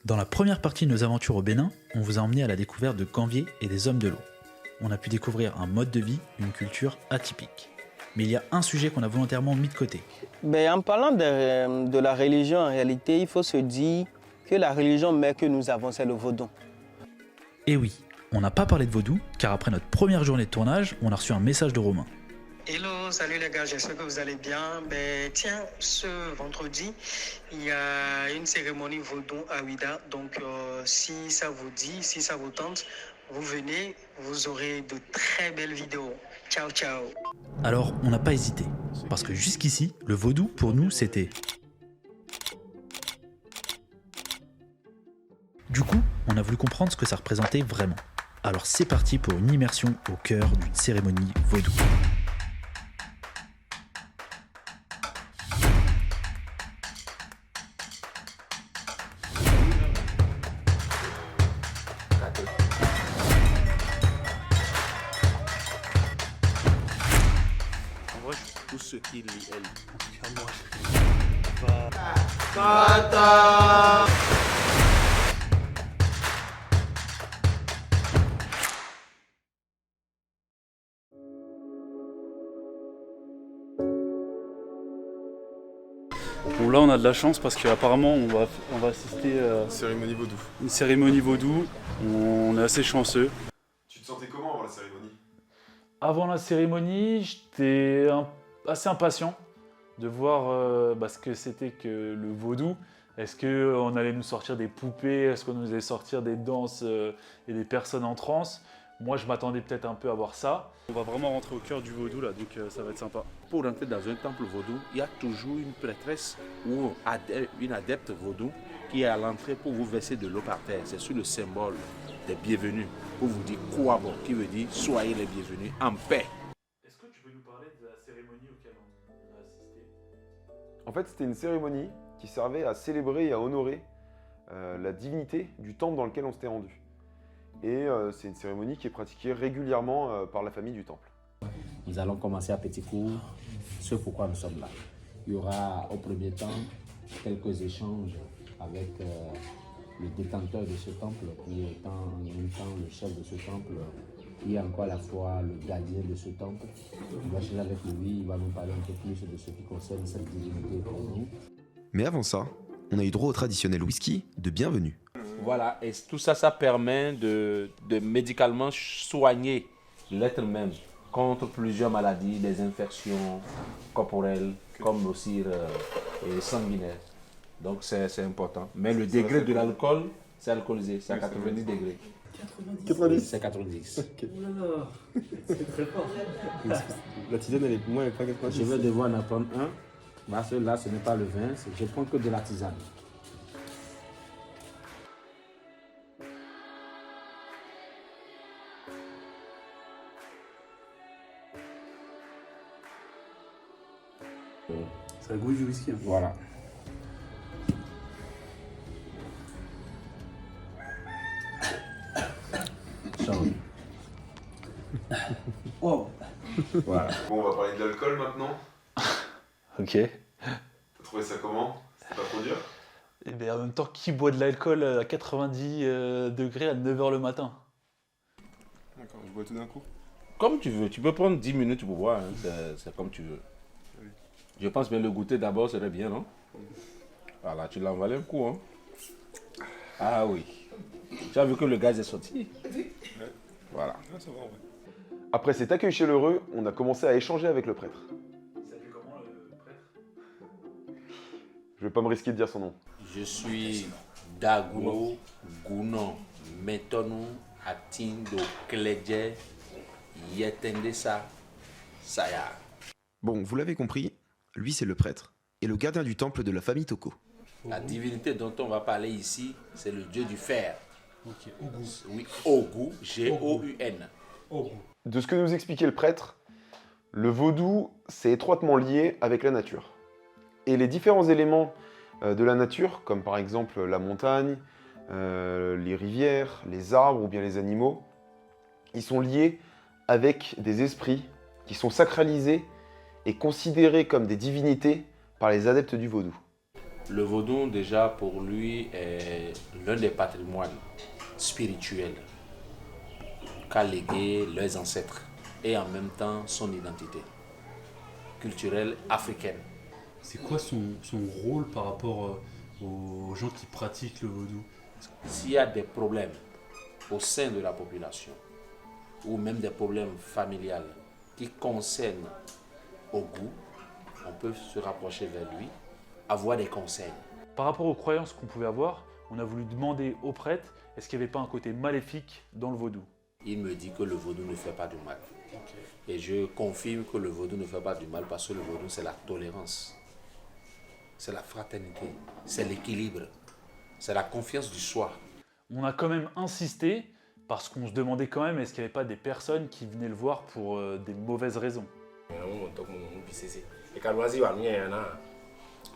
Dans la première partie de nos aventures au Bénin, on vous a emmené à la découverte de Gambier et des hommes de l'eau. On a pu découvrir un mode de vie, une culture atypique. Mais il y a un sujet qu'on a volontairement mis de côté. En parlant de la religion, en réalité, il faut se dire que la religion mère que nous avons, c'est le vaudou. Et oui, on n'a pas parlé de vaudou, car après notre première journée de tournage, on a reçu un message de Romain. Hello, salut les gars, j'espère que vous allez bien. Tiens, ce vendredi, il y a une cérémonie vaudou à Ouida. Donc, si ça vous dit, si ça vous tente, vous venez, vous aurez de très belles vidéos. Ciao, ciao. Alors, on n'a pas hésité, parce que jusqu'ici, le vaudou, pour nous, c'était... Du coup, on a voulu comprendre ce que ça représentait vraiment. Alors c'est parti pour une immersion au cœur d'une cérémonie vaudou. Tout ce qui lit elle. Bon là on a de la chance parce qu'apparemment on va assister à Cérémonie vaudou. une cérémonie vaudou. On est assez chanceux. Tu te sentais comment avant la cérémonie? Avant la cérémonie, j'étais assez impatient de voir ce que c'était que le vaudou. Est-ce qu'on allait nous sortir des poupées? Est-ce qu'on nous allait sortir des danses et des personnes en transe? Moi je m'attendais peut-être un peu à voir ça. On va vraiment rentrer au cœur du vaudou là, donc ça va être sympa. Pour entrer dans un temple vaudou, il y a toujours une prêtresse ou une adepte vaudou qui est à l'entrée pour vous verser de l'eau par terre. C'est sur le symbole des bienvenus, pour vous dire Kouabo, qui veut dire soyez les bienvenus en paix. Est-ce que tu peux nous parler de la cérémonie auquel on a assisté? En fait, c'était une cérémonie qui servait à célébrer et à honorer la divinité du temple dans lequel on s'était rendu. Et c'est une cérémonie qui est pratiquée régulièrement par la famille du temple. Nous allons commencer à petit cours ce pourquoi nous sommes là. Il y aura au premier temps quelques échanges avec le détenteur de ce temple, qui est en même temps le chef de ce temple, et encore à la fois le gardien de ce temple. On va échanger avec lui, il va nous parler un peu plus de ce qui concerne cette divinité pour nous. Mais avant ça, on a eu droit au traditionnel whisky de bienvenue. Voilà, et tout ça, ça permet de médicalement soigner l'être même contre plusieurs maladies, des infections corporelles, comme aussi sanguinaires. Donc c'est important. Mais le degré de l'alcool, c'est alcoolisé, c'est à 90 degrés. 90. C'est 90. C'est très fort. La tisane, elle est moins pas 90. Je vais devoir en prendre un, parce que là ce n'est pas le vin, je prends que de la tisane. C'est le goût du whisky. Voilà. Wow. Voilà. Bon, on va parler de l'alcool maintenant. Ok. T'as trouvé ça comment? C'était pas trop dur? Et bien en même temps, qui boit de l'alcool à 90 degrés à 9h le matin? D'accord, je bois tout d'un coup. Comme tu veux, tu peux prendre 10 minutes pour boire, hein, c'est comme tu veux. Oui. Je pense que le goûter d'abord serait bien, non? Voilà, tu l'as envalé un coup, hein? Ah oui. Tu as vu que le gaz est sorti? Ouais. Voilà. Ah, ça va, ouais. Après cet accueil chaleureux, on a commencé à échanger avec le prêtre. Ça fait comment le prêtre? Je vais pas me risquer de dire son nom. Je suis Daguno Gounon Metonou Atindo Kledje Yetendesa Saya. Bon, vous l'avez compris, lui c'est le prêtre et le gardien du temple de la famille Toko. La divinité dont on va parler ici, c'est le dieu du fer. Ok, Ogu. Oui, Ogu, G-O-U-N. De ce que nous expliquait le prêtre, le vaudou, c'est étroitement lié avec la nature. Et les différents éléments de la nature, comme par exemple la montagne, les rivières, les arbres ou bien les animaux, ils sont liés avec des esprits qui sont sacralisés et considérés comme des divinités par les adeptes du vaudou. Le vaudou, déjà, pour lui, est l'un des patrimoines spirituels qu'a légué leurs ancêtres et en même temps son identité culturelle africaine. C'est quoi son rôle par rapport aux gens qui pratiquent le vaudou? S'il y a des problèmes au sein de la population ou même des problèmes familiales qui concernent Ogou, on peut se rapprocher vers lui, avoir des conseils. Par rapport aux croyances qu'on pouvait avoir, on a voulu demander aux prêtres est-ce qu'il n'y avait pas un côté maléfique dans le vaudou. Il me dit que le vaudou ne fait pas du mal. Et je confirme que le vaudou ne fait pas du mal parce que le vaudou, c'est la tolérance, c'est la fraternité, c'est l'équilibre, c'est la confiance du soi. On a quand même insisté parce qu'on se demandait quand même est-ce qu'il n'y avait pas des personnes qui venaient le voir pour des mauvaises raisons.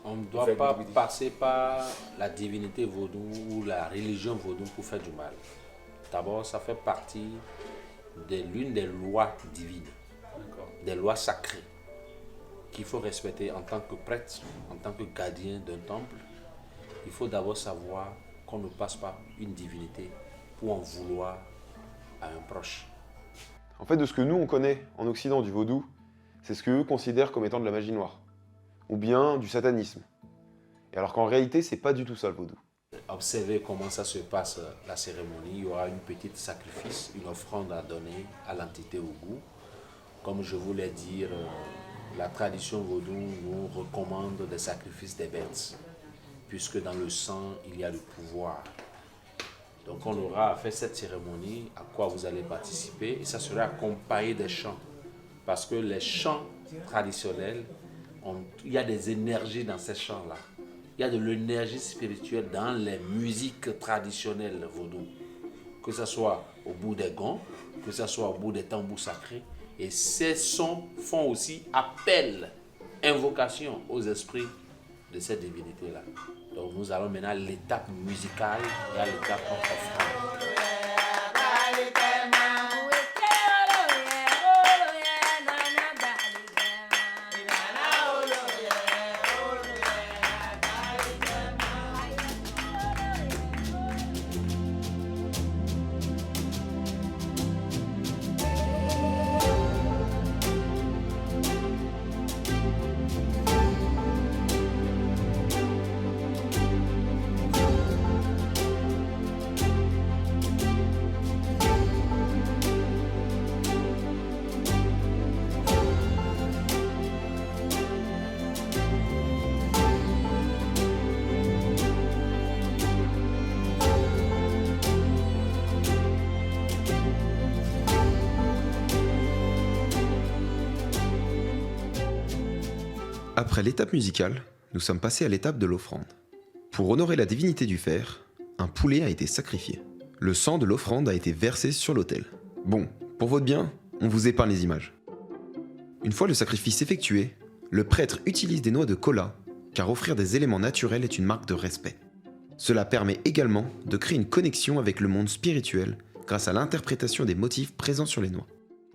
On ne doit pas passer par la divinité vaudou ou la religion vaudou pour faire du mal. D'abord, ça fait partie de l'une des lois divines, des lois sacrées qu'il faut respecter en tant que prêtre, en tant que gardien d'un temple. Il faut d'abord savoir qu'on ne passe pas une divinité pour en vouloir à un proche. En fait, de ce que nous on connaît en Occident du vaudou, c'est ce qu'eux considèrent comme étant de la magie noire, ou bien du satanisme. Et alors qu'en réalité, c'est pas du tout ça le vaudou. Observez comment ça se passe la cérémonie. Il y aura une petite sacrifice, une offrande à donner à l'entité Ogou. Comme je voulais dire, la tradition vaudou nous recommande des sacrifices des bêtes, puisque dans le sang, il y a le pouvoir. Donc on aura fait cette cérémonie à quoi vous allez participer et ça sera accompagné des chants. Parce que les chants traditionnels, il y a des énergies dans ces chants-là. Il y a de l'énergie spirituelle dans les musiques traditionnelles vaudou. Que ce soit au bout des gons, que ce soit au bout des tambours sacrés. Et ces sons font aussi appel, invocation aux esprits de cette divinité-là. Donc nous allons maintenant à l'étape musicale et à l'étape offrande. Après l'étape musicale, nous sommes passés à l'étape de l'offrande. Pour honorer la divinité du fer, un poulet a été sacrifié. Le sang de l'offrande a été versé sur l'autel. Bon, pour votre bien, on vous épargne les images. Une fois le sacrifice effectué, le prêtre utilise des noix de kola, car offrir des éléments naturels est une marque de respect. Cela permet également de créer une connexion avec le monde spirituel grâce à l'interprétation des motifs présents sur les noix.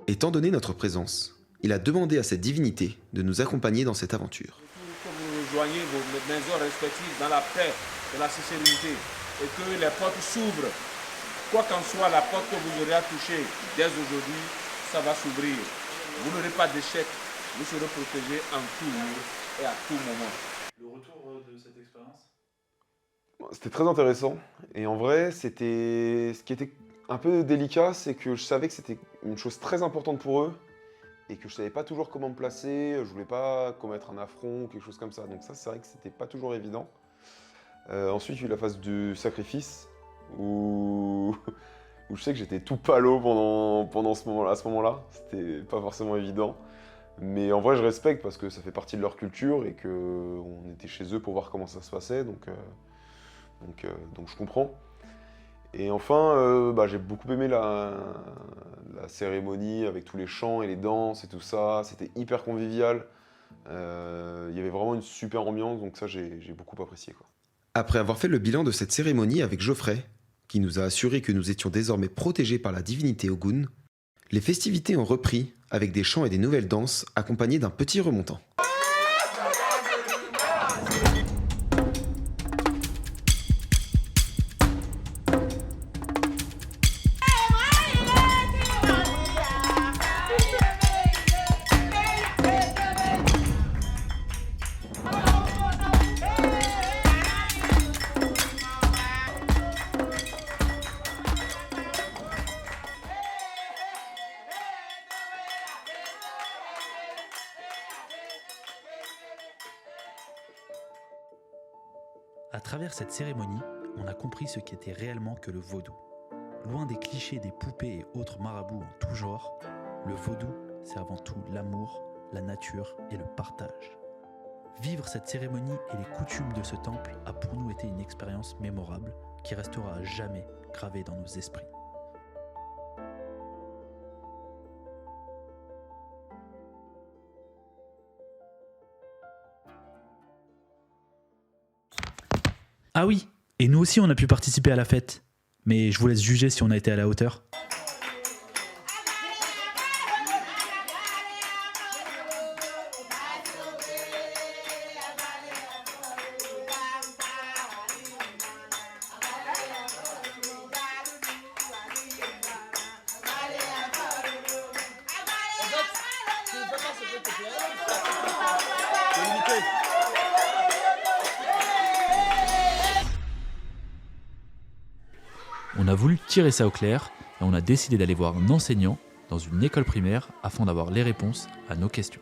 Étant donné notre présence, il a demandé à cette divinité de nous accompagner dans cette aventure. Que vous rejoignez vos maisons respectives dans la paix et la sérénité et que les portes s'ouvrent. Quoi qu'en soit la porte que vous aurez à toucher dès aujourd'hui, ça va s'ouvrir. Vous n'aurez pas d'échec, vous serez protégés en tout lieu et à tout moment. Le retour de cette expérience? C'était très intéressant. Et en vrai, c'était ce qui était un peu délicat, c'est que je savais que c'était une chose très importante pour eux et que je savais pas toujours comment me placer. Je voulais pas commettre un affront ou quelque chose comme ça. Donc ça, c'est vrai que c'était pas toujours évident. Ensuite, il y a eu la phase du sacrifice où je sais que j'étais tout palo pendant ce moment-là. À ce moment-là, c'était pas forcément évident. Mais en vrai, je respecte parce que ça fait partie de leur culture et qu'on était chez eux pour voir comment ça se passait. Donc je comprends. Et enfin, j'ai beaucoup aimé la cérémonie avec tous les chants et les danses et tout ça. C'était hyper convivial. Il y avait vraiment une super ambiance, donc ça, j'ai beaucoup apprécié, quoi. Après avoir fait le bilan de cette cérémonie avec Geoffrey, qui nous a assuré que nous étions désormais protégés par la divinité Ogun, les festivités ont repris avec des chants et des nouvelles danses accompagnés d'un petit remontant. À travers cette cérémonie, on a compris ce qu'était réellement que le vaudou. Loin des clichés des poupées et autres marabouts en tout genre, le vaudou, c'est avant tout l'amour, la nature et le partage. Vivre cette cérémonie et les coutumes de ce temple a pour nous été une expérience mémorable qui restera à jamais gravée dans nos esprits. Ah oui, et nous aussi on a pu participer à la fête. Mais je vous laisse juger si on a été à la hauteur. On a voulu tirer ça au clair et on a décidé d'aller voir un enseignant dans une école primaire afin d'avoir les réponses à nos questions.